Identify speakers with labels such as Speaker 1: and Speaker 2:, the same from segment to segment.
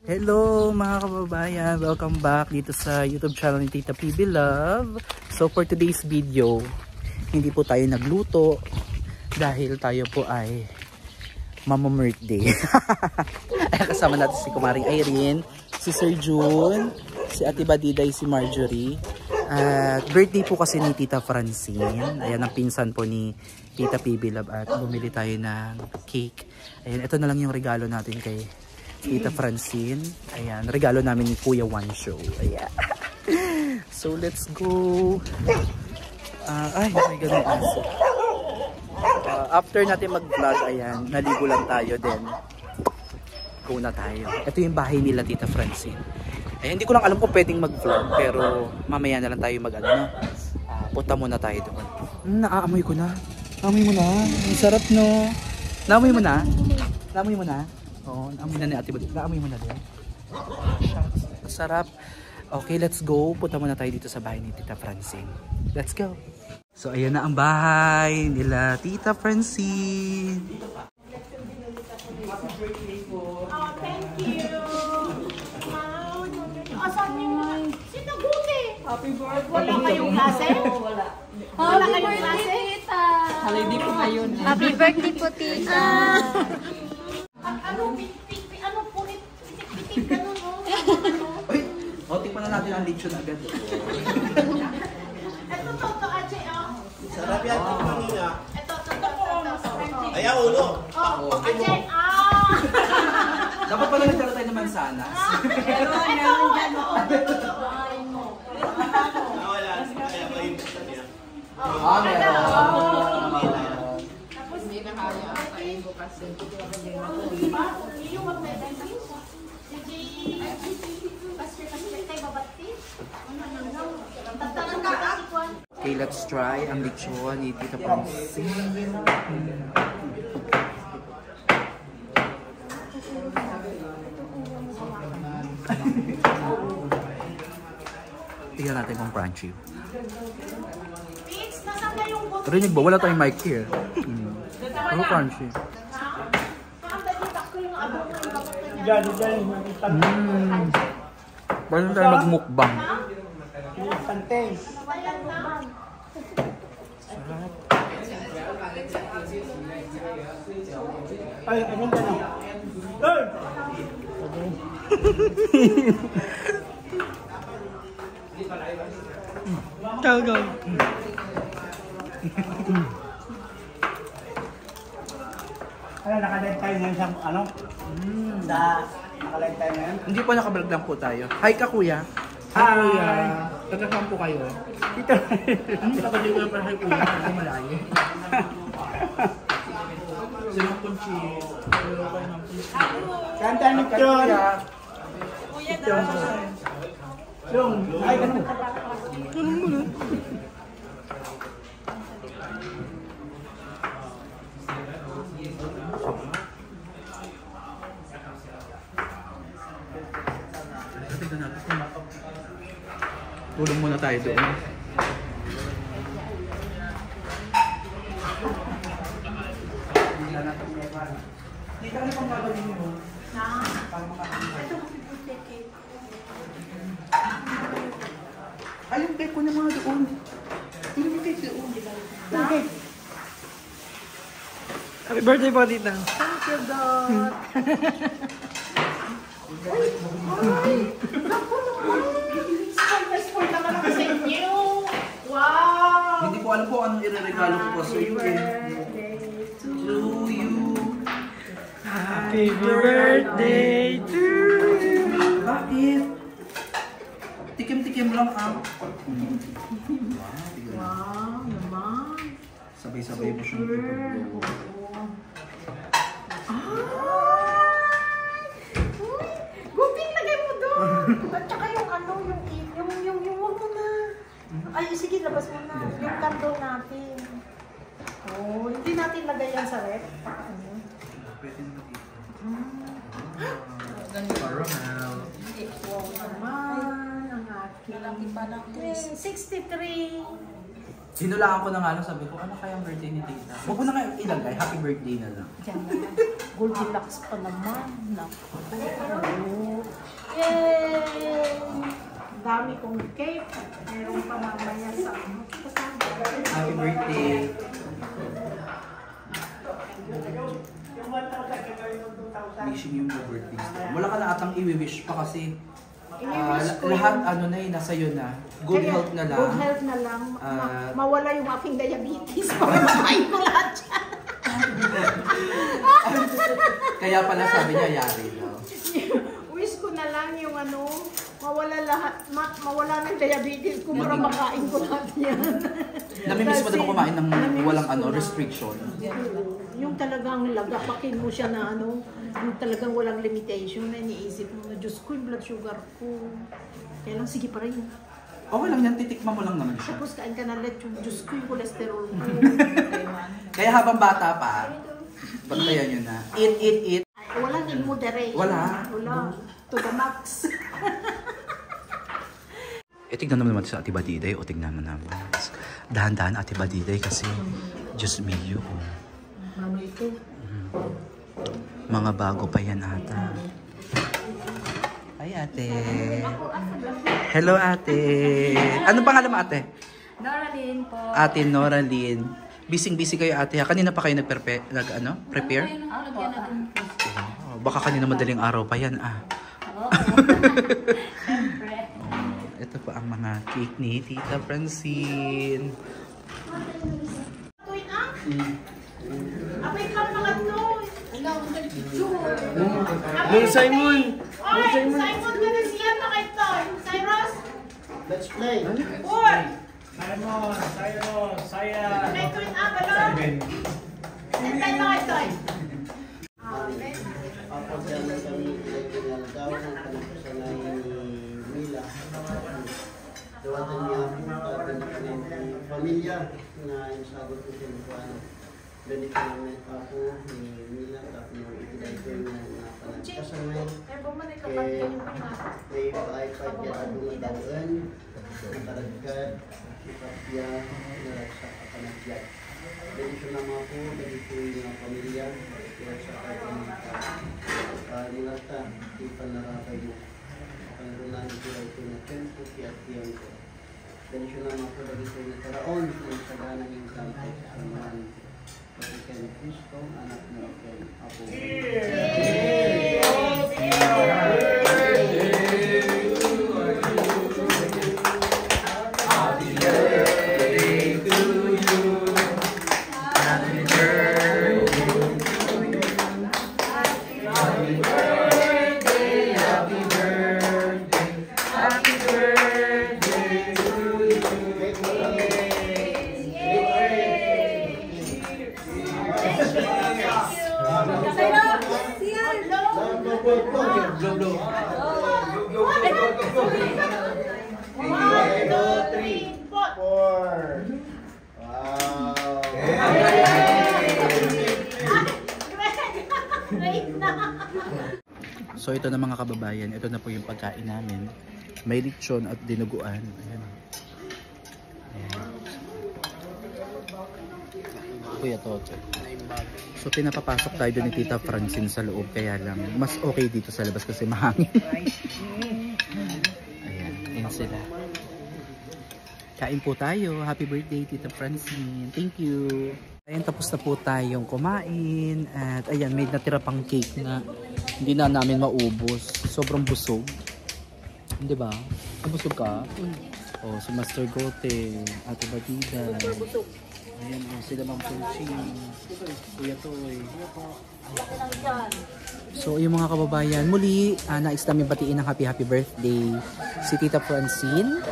Speaker 1: Hello mga kababayan, welcome back dito sa YouTube channel ni Tita PB Love. So for today's video, hindi po tayo nagluto dahil tayo po ay Mama Birthday. Kasama natin si Kumaring Irene, si Sir June, si Ate Badiday, si Marjorie. At birthday po kasi ni Tita Francine. Ayan ang pinsan po ni Tita PB Love at bumili tayo ng cake. Ayan, ito na lang yung regalo natin kay Tita Francine. Ayan, regalo namin ni Kuya One Show. Ayan. So, let's go. Ay, may ganun aso. After natin mag-vlog, ayan, naligo lang tayo. Then, go na tayo. Ito yung bahay nila, Tita Francine. Ayan, hindi ko lang alam kung pwedeng mag-vlog. Pero, mamaya na lang tayo mag-ano. Punta muna tayo doon. Naaamoy ko na. Naamoy mo na. Ang sarap, no? Naamoy mo na? Naamoy mo na? Oo, naamoy na ni Ate Badi. Naamoy mo na din. Sarap. Okay, let's go. Punta muna tayo dito sa bahay ni Tita Francine. Let's go. So, ayan na ang bahay nila Tita Francine.
Speaker 2: Oh, thank you. Sabi mo, sinaguti. Happy birthday. Wala kayong klase? Wala. Wala kayong klase?
Speaker 3: Holiday po ngayon.
Speaker 4: Happy birthday po, Tita.
Speaker 2: Ano, ano punit, pitik-pitik, ganun, no?
Speaker 1: Uy, tikman na natin ang lechon agad.
Speaker 2: Ito, toto, Ache, oh.
Speaker 5: Sarap yan, tikman nila.
Speaker 2: Ito, toto,
Speaker 5: Ayaw, ulo.
Speaker 2: Oh, Ache,
Speaker 1: Dapat pala nagtala tayo naman sana.
Speaker 2: Meron dyan, oh.
Speaker 5: Wala, kaya ko yung basta niya.
Speaker 1: Meron.
Speaker 3: Hindi na kaya kain ko kasi.
Speaker 1: Okay, let's try ang lechon ni Tita Francine. Tingnan natin kung crunchy. Rinig ba? Wala tayong mic here. Ano crunchy? Paano tayo magmukbang?
Speaker 5: Ay, ano ka na?
Speaker 1: Go, go.
Speaker 5: Ano, nakalive tayo ngayon sa ano? Nakalive tayo ngayon?
Speaker 1: Hindi pa nakablog lang po tayo. Hi ka, kuya.
Speaker 5: Hi!
Speaker 1: Kuya. Taga-saan po kayo?
Speaker 5: Dito.
Speaker 1: Hindi ka pwede ko na pala hi, kuya. Kasi malayo. Sinong punchi?
Speaker 5: Kanta ni John!
Speaker 2: Kuya na.
Speaker 5: Yung, ay, ganun.
Speaker 1: Ganun mo na. Tulong muna tayo doon. Dito ano pang gagawin mo? Ay, yung cake ko na mga doon. Yung cake doon. Yung cake. Happy birthday po, Tita.
Speaker 2: Thank you, Dot. Ay, naku naman. Spoil naman ako sa inyo. Wow.
Speaker 1: Hindi ko alam po anong ireregalo ko po sa iyo eh. To you.
Speaker 5: Happy birthday to you!
Speaker 1: Bakit? Tikim-tikim lang ah.
Speaker 2: Wow, naman.
Speaker 1: Sabay-sabay mo siyang ipag-blow.
Speaker 2: Guping lagay mo doon. At saka yung ano, yung wag mo na. Ay, sige, labas mo na. Yung kandong natin. Oh, hindi natin lagay yan sa rep.
Speaker 1: Pwede naman dito. Caramel.
Speaker 2: Wow naman, ang aking.
Speaker 3: Malaki pa lang.
Speaker 2: 63.
Speaker 1: Sinulaan ko na nga lang, sabi ko, ano kaya ang birthday ni Tita? Huwag ko na nga ilagay, happy birthday na lang.
Speaker 2: Diyan na. Goldilocks pa naman. Naku. marami kong cake. Meron pa mamaya sa ano.
Speaker 1: Happy birthday. Wishing yung birthday. Wala ka na atang i-wish pa kasi lahat ano na nasa iyo na. Good health na lang.
Speaker 2: Good health na lang. Mawala yung aking diabetes. Mawalain ko lahat yan.
Speaker 1: Kaya pala sabi niya, yari daw.
Speaker 2: Wish ko na lang yung ano, mawala lahat, mawala ng diabetes ko para makain ko lahat yan.
Speaker 1: Namimiss mo na ba kumain ng walang ano, restriction?
Speaker 2: Yung talagang lagapakin mo siya na ano, yung talagang walang limitation na iniisip mo na Diyos ko yung blood sugar ko. Kaya lang, sige pa rin.
Speaker 1: Okay lang yan, titikman mo lang naman siya.
Speaker 2: Tapos kain ka na lechon, Diyos ko yung cholesterol ko.
Speaker 1: Kaya habang bata pa, bantayan nyo na. Eat.
Speaker 2: Walang in moderation.
Speaker 1: Wala.
Speaker 2: To the max.
Speaker 1: Tignan naman naman sa Ate Badiday o tignan naman naman. Dahan-dahan Ate Badiday kasi Diyos mio.
Speaker 2: Ano ito?
Speaker 1: Mga bago pa yan ata. Hi ate. Hello ate. Anong pangalan mo ate?
Speaker 4: Noraline po.
Speaker 1: Ate Noraline. Bising-busy kayo ate ha? Kanina pa kayo prepare? Oh, baka kanina madaling araw pa yan ah.
Speaker 4: Siyempre.
Speaker 1: Ito po ang mga cake ni Tita Francine.
Speaker 2: Abay ka mga doon.
Speaker 5: Mong Simon!
Speaker 2: Oy, Simon ka na siya na kay Toy. Cyrus?
Speaker 5: Let's play!
Speaker 2: Four.
Speaker 5: Simon! Saya!
Speaker 2: Kay Toy balon. Sentay mo kay Toy.
Speaker 5: Papagyaman kami pinagdaw ng panapasanay ni Mila. Dawatan niya po ng pamilya na yung sagot ko sa buwan. Ganito namin ako ni Mila tapos yung itinay ko na panagkasanay. May iPad yan at mga dawaan. Nataragkad, ipapya, naragsak at panagyak. Ganito naman po, ganito yung pamilya. Kaya sa ating nilata, di panarakay mo. Panarunan ito ay ito na tempo, at tiyan ko. Ganito naman po, ganito na taraon, ng saganang yung kampo sa anuman. Pagkikan Kristo, anak na kay Apo.
Speaker 1: So ito na mga kababayan, ito na po yung pagkain namin. May lechon at dinuguan. Ayan. Ayan. Kuya Toto. So pinapapasok tayo doon ni Tita Francine sa loob, kaya lang mas okay dito sa labas kasi mahangin. Ayan, yun sila. Kain po tayo. Happy birthday Tita Francine. Thank you. Ayan, tapos na po tayong kumain. At ayan, may natira pang cake na hindi na namin maubos. Sobrang busog. Hindi ba? Busog ka? Oh, si Master Gote, Ate Batida. Ayan, oh, sila Ma'am Punching, Kuya Toy. So, yung mga kababayan, muli, nais namin batiin ng happy birthday si Tita Francine.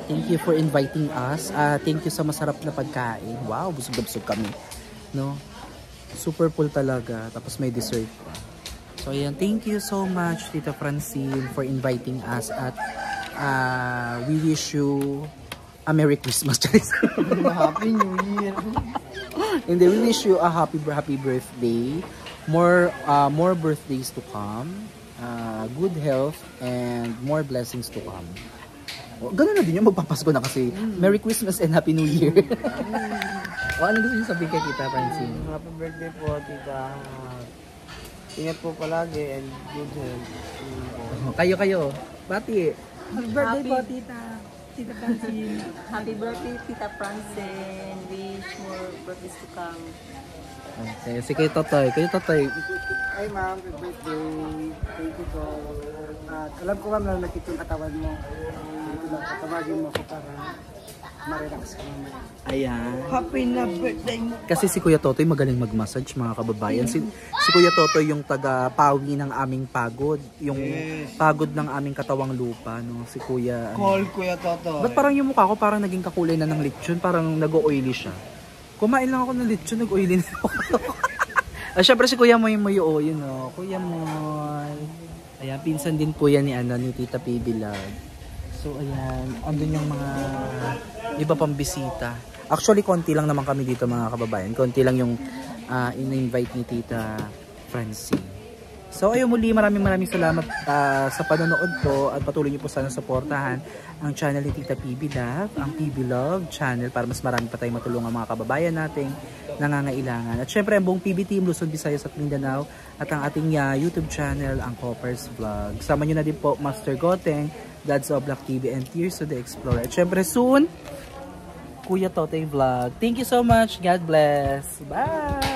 Speaker 1: Thank you for inviting us. Thank you sa masarap na pagkain. Wow, busog na busog kami. No? Super full talaga. Tapos may dessert pa. So, ayan, thank you so much, Tita Francine, for inviting us. At we wish you a Merry Christmas.
Speaker 3: Happy New Year.
Speaker 1: And then we wish you a happy birthday. More birthdays to come. Good health and more blessings to come. Ganun na din yung magpapasko na kasi. Merry Christmas and Happy New Year. O ano gusto niyo sabihin kay Tita Francine?
Speaker 5: Happy birthday po, Tita. Ingat po palagi and good health.
Speaker 1: Kayo. Pati.
Speaker 2: Happy birthday po, Tita. Tita Francine.
Speaker 6: Happy birthday, Tita Francine. Wish more birthdays to come.
Speaker 1: Okay, si kay Totoy. Kay Totoy.
Speaker 3: Ay ma'am, happy birthday. Thank you po. At alam ko ma'am na nakita yung katawan mo. Dito lang, patawagin mo ako para ma-relax ka mamaya.
Speaker 1: Ayan.
Speaker 2: Happy na birthday mo.
Speaker 1: Kasi si Kuya Totoy magaling mag-massage mga kababayan. Si Kuya Totoy yung taga-pawi ng aming pagod. Yung pagod ng aming katawang lupa. No? Si Kuya...
Speaker 3: Call Kuya Toto.
Speaker 1: Ba't parang yung mukha ko parang naging kakulay na ng lechon? Parang nag-oily siya. Kumain lang ako ng lechon, nag-oily na ako. Syempre si Kuya Moy Moy o yun o. Kuya Moy. Ayan, pinsan din po yan ni Tita P. Bilad. So ayan, andun yung mga iba pang bisita. Actually, konti lang naman kami dito mga kababayan. Konti lang yung in-invite ni Tita Francine. So ayun, muli maraming salamat sa panonood po at patuloy niyo po sana suportahan ang channel ni Tita PB Love, ang PB Love channel para mas marami pa tayong matulungan mga kababayan nating nangangailangan. At syempre ang buong PB team Luzon, Visayas at Mindanao at ang ating YouTube channel, ang Coppers Vlog. Sama niyo na din po Master Goteng, Dad's Oblak TV and Tears to the Explorer. At syempre soon, Kuya Totoy Vlog. Thank you so much. God bless. Bye!